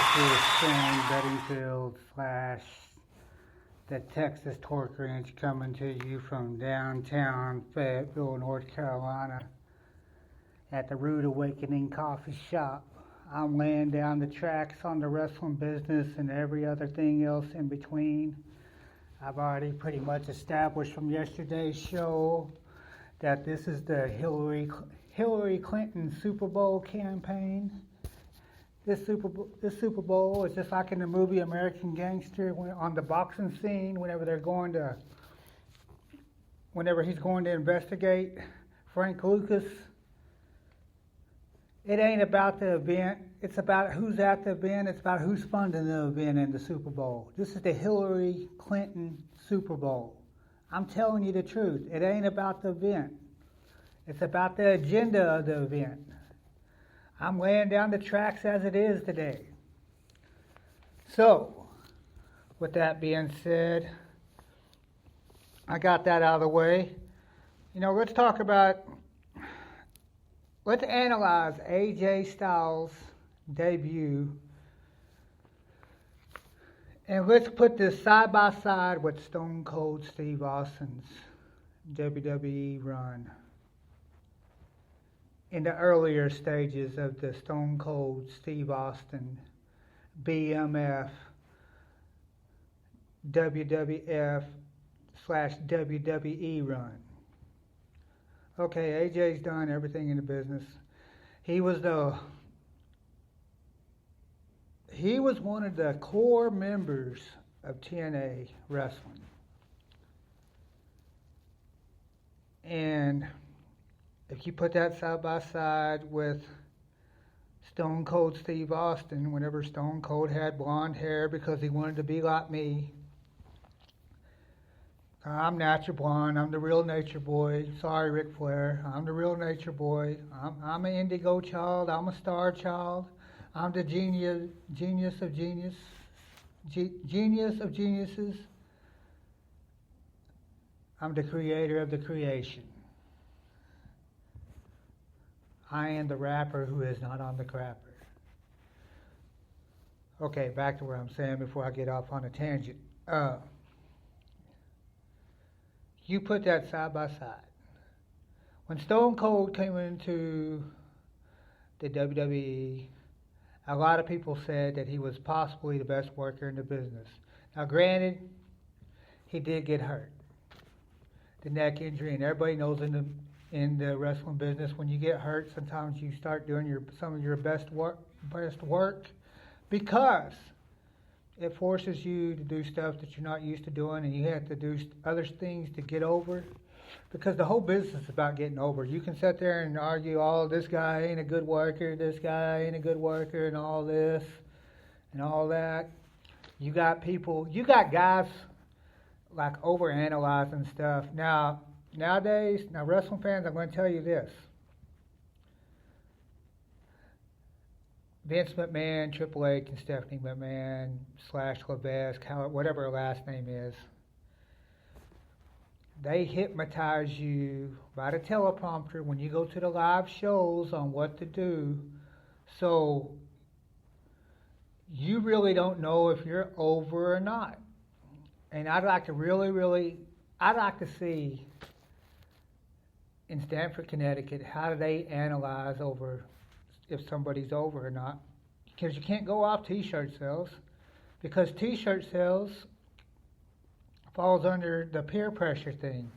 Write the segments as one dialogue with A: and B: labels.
A: This is Shane Bedingfield / the Texas Torque Wrench coming to you from downtown Fayetteville, North Carolina at the Rude Awakening Coffee Shop. I'm laying down the tracks on the wrestling business and every other thing else in between. I've already pretty much established from yesterday's show that this is the Hillary Clinton Super Bowl campaign. This Super Bowl is just like in the movie American Gangster on the boxing scene whenever he's going to investigate Frank Lucas. It ain't about the event. It's about who's at the event. It's about who's funding the event in the Super Bowl. This is the Hillary Clinton Super Bowl. I'm telling you the truth. It ain't about the event. It's about the agenda of the event. I'm laying down the tracks as it is today. So, with that being said, I got that out of the way. Let's analyze AJ Styles' debut, and let's put this side by side with Stone Cold Steve Austin's WWE run in the earlier stages of the Stone Cold Steve Austin BMF WWF / WWE run. Okay, AJ's done everything in the business. He was one of the core members of TNA Wrestling. And if you put that side by side with Stone Cold Steve Austin, whenever Stone Cold had blonde hair because he wanted to be like me, I'm natural blonde. I'm the real nature boy. Sorry, Ric Flair. I'm the real nature boy. I'm an indigo child. I'm a star child. I'm the genius of geniuses. I'm the creator of the creation. I am the rapper who is not on the crapper. Okay, back to what I'm saying before I get off on a tangent. You put that side by side. When Stone Cold came into the WWE, a lot of people said that he was possibly the best worker in the business. Now, granted, he did get hurt. The neck injury, and everybody knows in the wrestling business, when you get hurt, sometimes you start doing some of your best work because it forces you to do stuff that you're not used to doing, and you have to do other things to get over. Because the whole business is about getting over. You can sit there and argue, oh, this guy ain't a good worker, this guy ain't a good worker, and all this and all that. You got guys like overanalyzing stuff. Nowadays, wrestling fans, I'm going to tell you this. Vince McMahon, Triple H, and Stephanie McMahon / Levesque, whatever her last name is, they hypnotize you by the teleprompter when you go to the live shows on what to do. So you really don't know if you're over or not. And I'd like to see in Stamford, Connecticut, how do they analyze over if somebody's over or not? Because you can't go off T-shirt sales, because T-shirt sales falls under the peer pressure thing.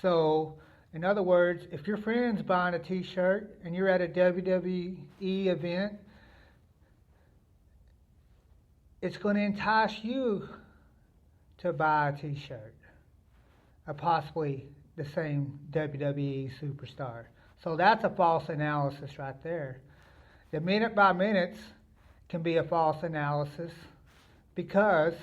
A: So, in other words, if your friend's buying a T-shirt and you're at a WWE event, it's going to entice you to buy a T-shirt, or possibly the same WWE superstar. So that's a false analysis right there. The minute by minutes can be a false analysis because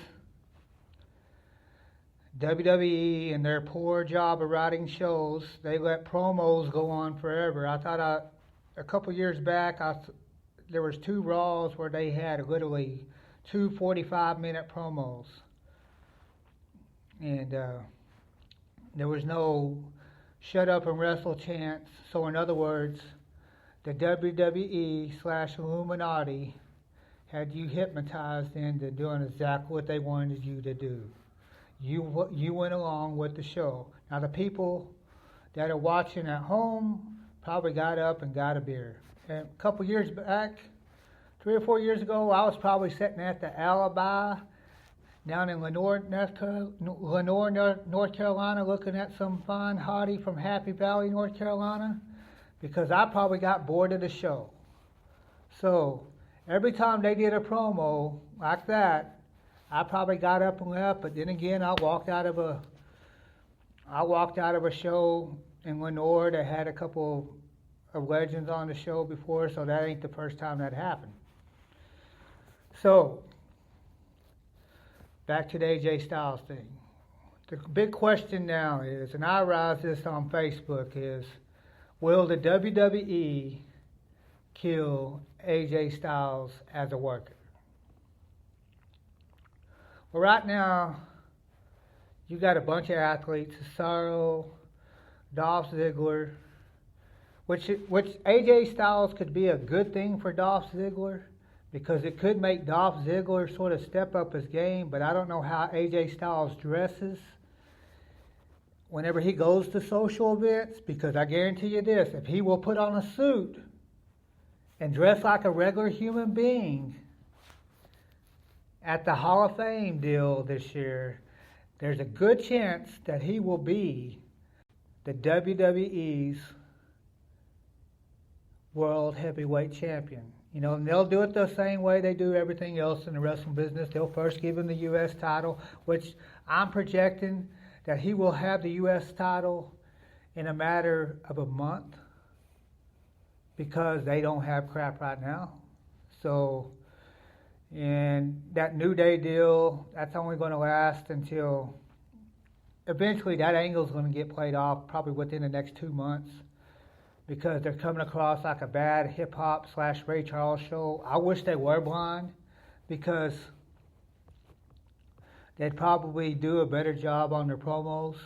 A: WWE and their poor job of writing shows, they let promos go on forever. I thought a couple years back, there was 2 Raws where they had literally 2 45-minute promos. And there was no shut up and wrestle chants. So in other words, the WWE / Illuminati had you hypnotized into doing exactly what they wanted you to do. You went along with the show. Now the people that are watching at home probably got up and got a beer. And a couple years back, 3 or 4 years ago, I was probably sitting at the Alibi down in Lenore, North Carolina, looking at some fine hottie from Happy Valley, North Carolina, because I probably got bored of the show. So every time they did a promo like that, I probably got up and left. But then again, I walked out of a show in Lenore that had a couple of legends on the show before, so that ain't the first time that happened. So back to the AJ Styles thing. The big question now is, and I raised this on Facebook, is will the WWE kill AJ Styles as a worker? Well, right now, you got a bunch of athletes, Cesaro, Dolph Ziggler, which AJ Styles could be a good thing for Dolph Ziggler, because it could make Dolph Ziggler sort of step up his game, but I don't know how AJ Styles dresses whenever he goes to social events, because I guarantee you this, if he will put on a suit and dress like a regular human being at the Hall of Fame deal this year, there's a good chance that he will be the WWE's World Heavyweight Champion. You know, and they'll do it the same way they do everything else in the wrestling business. They'll first give him the U.S. title, which I'm projecting that he will have the U.S. title in a matter of a month, because they don't have crap right now. So, and that New Day deal, that's only going to last until eventually that angle's going to get played off probably within the next 2 months, because they're coming across like a bad hip-hop / Ray Charles show. I wish they were blind, because they'd probably do a better job on their promos.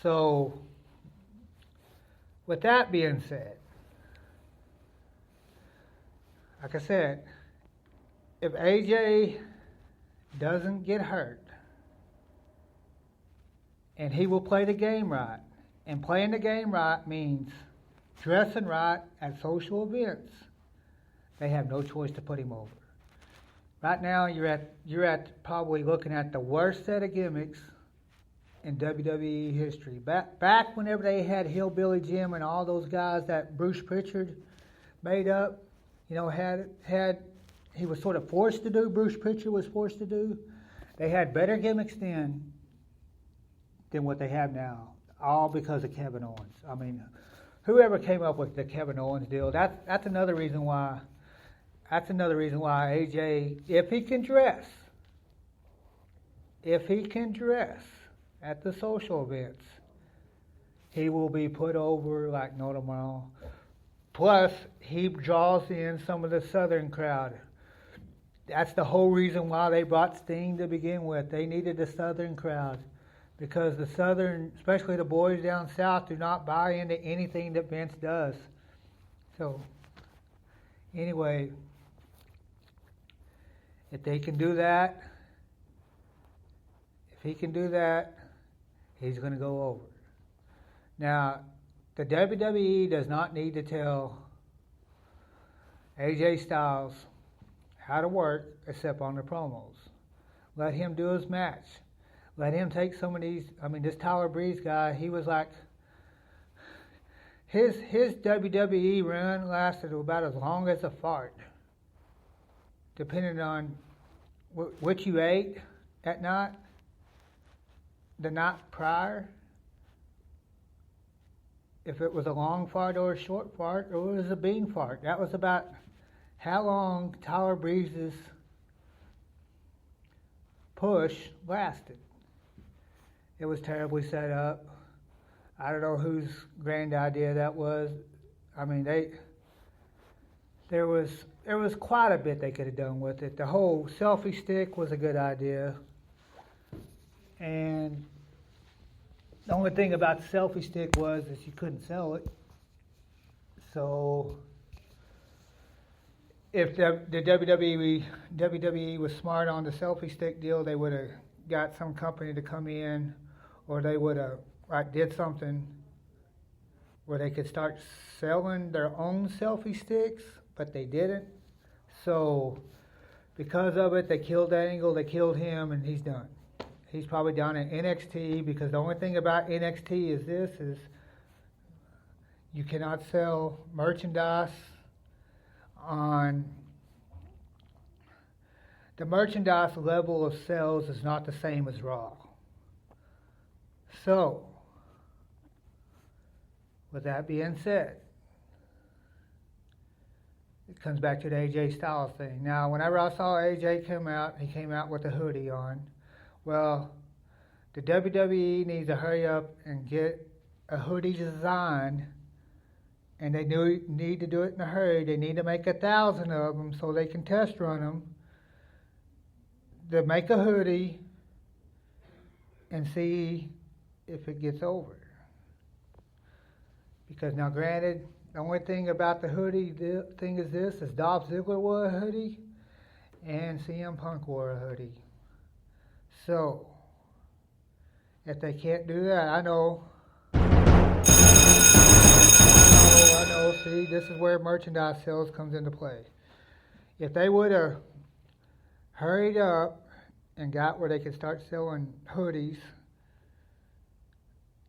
A: So, with that being said, like I said, if AJ doesn't get hurt, and he will play the game right, and playing the game right means dressing right at social events, they have no choice to put him over. Right now, you're at probably looking at the worst set of gimmicks in WWE history. Back whenever they had Hillbilly Jim and all those guys that Bruce Pritchard made up, you know, he was sort of forced to do, Bruce Pritchard was forced to do. They had better gimmicks then than what they have now, all because of Kevin Owens. I mean, whoever came up with the Kevin Owens deal, that's another reason why. That's another reason why AJ, if he can dress at the social events, he will be put over like no tomorrow. Plus, he draws in some of the Southern crowd. That's the whole reason why they brought Sting to begin with. They needed the Southern crowd, because the Southern, especially the boys down south, do not buy into anything that Vince does. So, anyway, if they can do that, if he can do that, he's going to go over. Now, the WWE does not need to tell AJ Styles how to work except on the promos. Let him do his match. Let him take some of these. I mean, this Tyler Breeze guy, he was like, his WWE run lasted about as long as a fart, depending on what you ate at night, the night prior. If it was a long fart or a short fart, or it was a bean fart. That was about how long Tyler Breeze's push lasted. It was terribly set up. I don't know whose grand idea that was. I mean, there was quite a bit they could have done with it. The whole selfie stick was a good idea. And the only thing about the selfie stick was that you couldn't sell it. So if the WWE was smart on the selfie stick deal, they would have got some company to come in, or they would have did something where they could start selling their own selfie sticks, but they didn't. So because of it, they killed Angle, they killed him, and he's done. He's probably down in NXT, because the only thing about NXT is you cannot sell merchandise on the merchandise level of sales is not the same as Raw. So, with that being said, it comes back to the AJ Styles thing. Now, whenever I saw AJ come out, he came out with a hoodie on. Well, the WWE needs to hurry up and get a hoodie designed, and they need to do it in a hurry. They need to make 1,000 of them so they can test run them. To make a hoodie and see if it gets over. Because now, granted, the only thing about the hoodie thing is Dolph Ziggler wore a hoodie and CM Punk wore a hoodie. So, if they can't do that, I know, see, this is where merchandise sales comes into play. If they would have hurried up and got where they could start selling hoodies,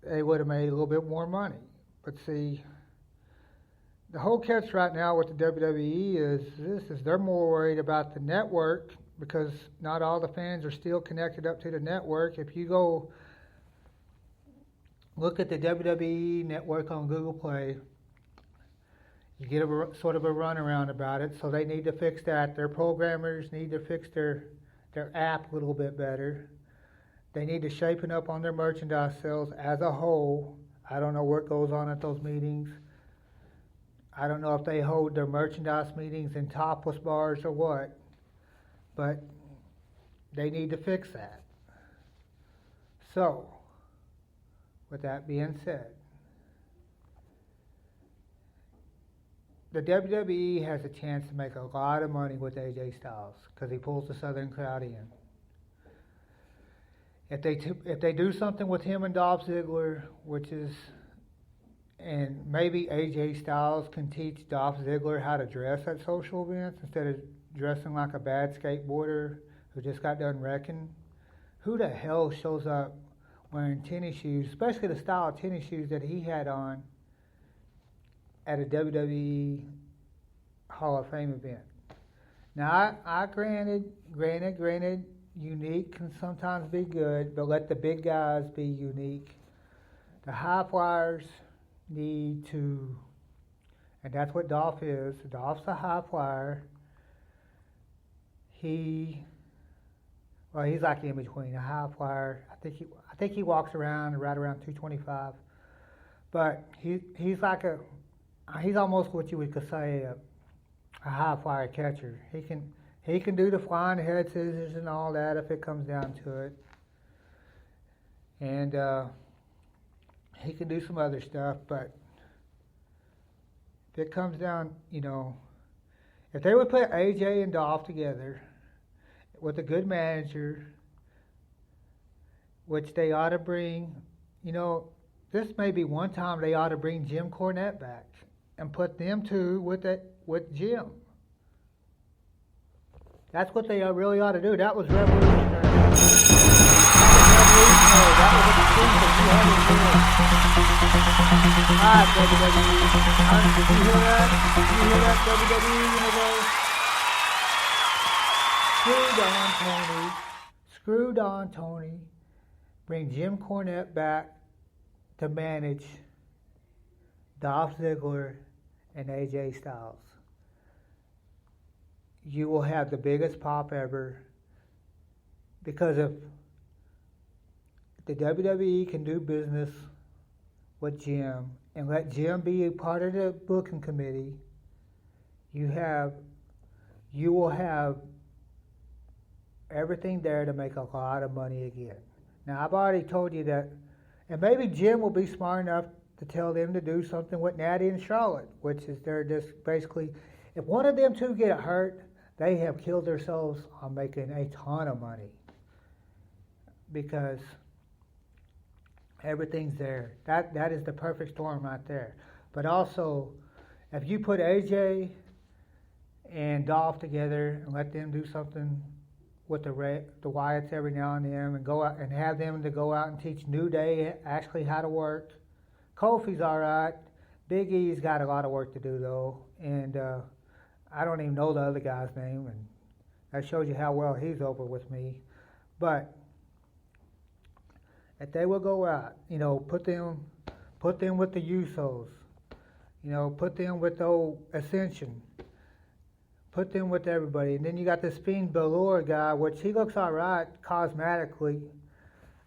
A: they would have made a little bit more money. But see, the whole catch right now with the WWE is they're more worried about the network, because not all the fans are still connected up to the network. If you go look at the WWE network on Google Play, you get a sort of a runaround about it. So they need to fix that. Their programmers need to fix their app a little bit better. They need to shapen up on their merchandise sales as a whole. I don't know what goes on at those meetings. I don't know if they hold their merchandise meetings in topless bars or what, but they need to fix that. So, with that being said, the WWE has a chance to make a lot of money with AJ Styles because he pulls the Southern crowd in. If they do something with him and Dolph Ziggler, and maybe AJ Styles can teach Dolph Ziggler how to dress at social events instead of dressing like a bad skateboarder who just got done wrecking. Who the hell shows up wearing tennis shoes, especially the style of tennis shoes that he had on at a WWE Hall of Fame event? Now, I granted, unique can sometimes be good, but let the big guys be unique. The high flyers need to, and that's what Dolph is. Dolph's a high flyer. He's like in between a high flyer. I think he walks around right around 225, but he's almost what you would say a high flyer catcher. He can do the flying head scissors and all that if it comes down to it. And he can do some other stuff, but if it comes down, if they would put AJ and Dolph together with a good manager, which they ought to bring, this may be one time they ought to bring Jim Cornette back and put them two with Jim. That's what they really ought to do. That was revolutionary. That was a thing that you had to do. All right, WWE. Did you hear that? Did you hear that, WWE? Screw Don Tony. Bring Jim Cornette back to manage Dolph Ziggler and AJ Styles. You will have the biggest pop ever, because if the WWE can do business with Jim and let Jim be a part of the booking committee, you will have everything there to make a lot of money again. Now, I've already told you that, and maybe Jim will be smart enough to tell them to do something with Natty and Charlotte, which is they're just basically, If one of them two get hurt, they have killed themselves on making a ton of money because everything's there. That is the perfect storm right there. But also, if you put AJ and Dolf together and let them do something with the Wyatts every now and then, and go out and have them to go out and teach New Day actually how to work. Kofi's all right. Big E's got a lot of work to do though, and I don't even know the other guy's name, and that shows you how well he's over with me. But if they will go out, put them with the Usos, put them with the old Ascension, put them with everybody, and then you got this Fiend Balor guy, which he looks all right cosmetically.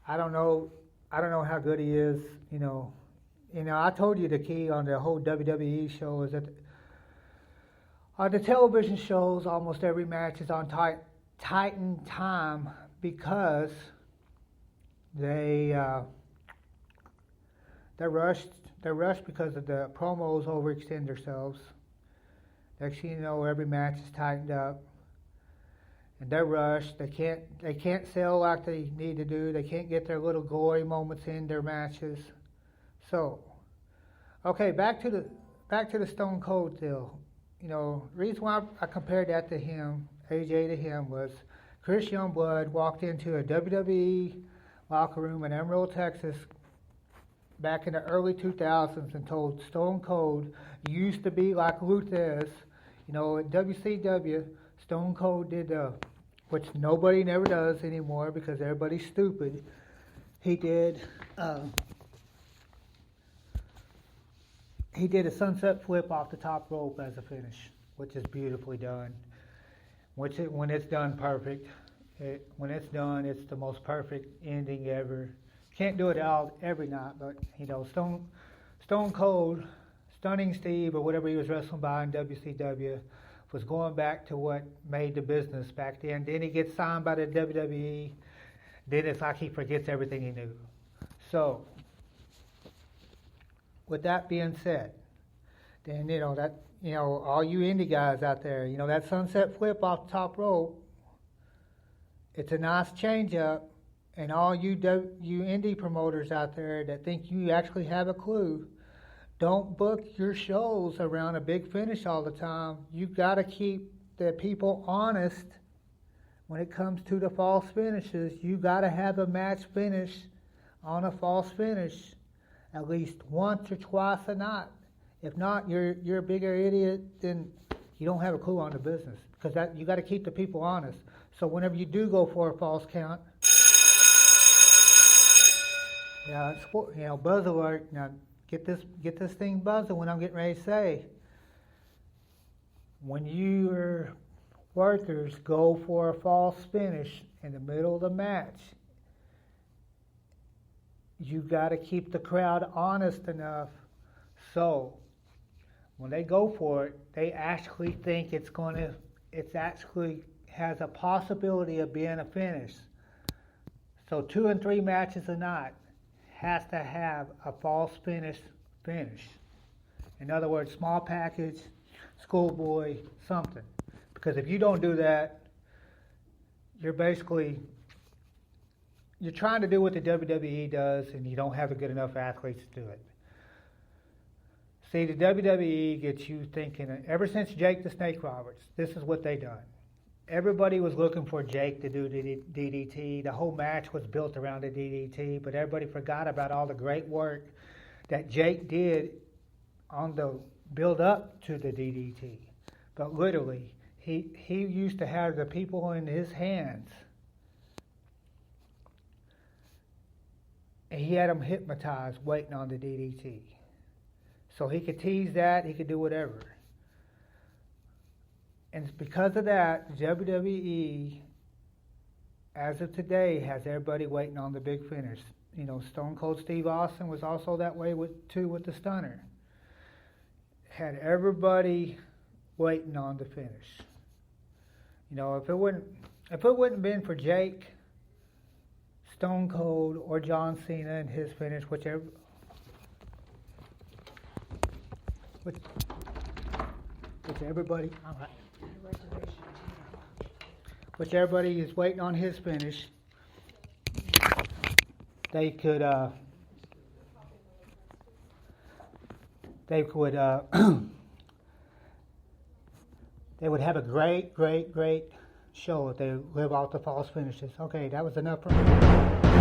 A: I don't know how good he is. I told you the key on the whole WWE show is that on the television shows, almost every match is on Titan time because they're rushed. They're rushed because of the promos overextend themselves. Next thing you know, every match is tightened up, and they're rushed. They can't sell like they need to do. They can't get their little glory moments in their matches. So, okay, back to the Stone Cold deal. Reason why I compared that to him, AJ to him, was Chris Youngblood walked into a WWE locker room in Emerald, Texas, back in the early 2000s and told Stone Cold, "You used to be like Luthez." At WCW, Stone Cold did, which nobody never does anymore because everybody's stupid. He did a sunset flip off the top rope as a finish, which is beautifully done. When it's done perfect, when it's done, it's the most perfect ending ever. Can't do it out every night, but Stone Cold, Stunning Steve, or whatever he was wrestling by in WCW, was going back to what made the business back then. Then he gets signed by the WWE. Then it's like he forgets everything he knew. So, with that being said, then all you indie guys out there, that sunset flip off the top rope, it's a nice change up. And all you indie promoters out there that think you actually have a clue, don't book your shows around a big finish all the time. You got to keep the people honest when it comes to the false finishes. You got to have a match finish on a false finish at least once or twice a night. If not, you're a bigger idiot than you don't have a clue on the business, because you got to keep the people honest. So whenever you do go for a false count, buzz alert. Now get this thing buzzing when I'm getting ready to say. When your workers go for a false finish in the middle of the match, you got to keep the crowd honest enough so when they go for it, they actually think it's actually has a possibility of being a finish. So 2 and 3 matches a night has to have a false finish. In other words, small package, schoolboy, something. Because if you don't do that, you're trying to do what the WWE does, and you don't have good enough athletes to do it. See, the WWE gets you thinking, ever since Jake the Snake Roberts, this is what they done. Everybody was looking for Jake to do the DDT. The whole match was built around the DDT, but everybody forgot about all the great work that Jake did on the build up to the DDT. But literally, he used to have the people in his hands, and he had them hypnotized waiting on the DDT. So he could tease that, he could do whatever. And because of that, WWE, as of today, has everybody waiting on the big finish. Stone Cold Steve Austin was also that way with the Stunner. Had everybody waiting on the finish. If it wouldn't been for Jake, Stone Cold, or John Cena and his finish, which everybody is waiting on his finish. They could they would have a great show if they live off the false finishes. Okay, that was enough for me.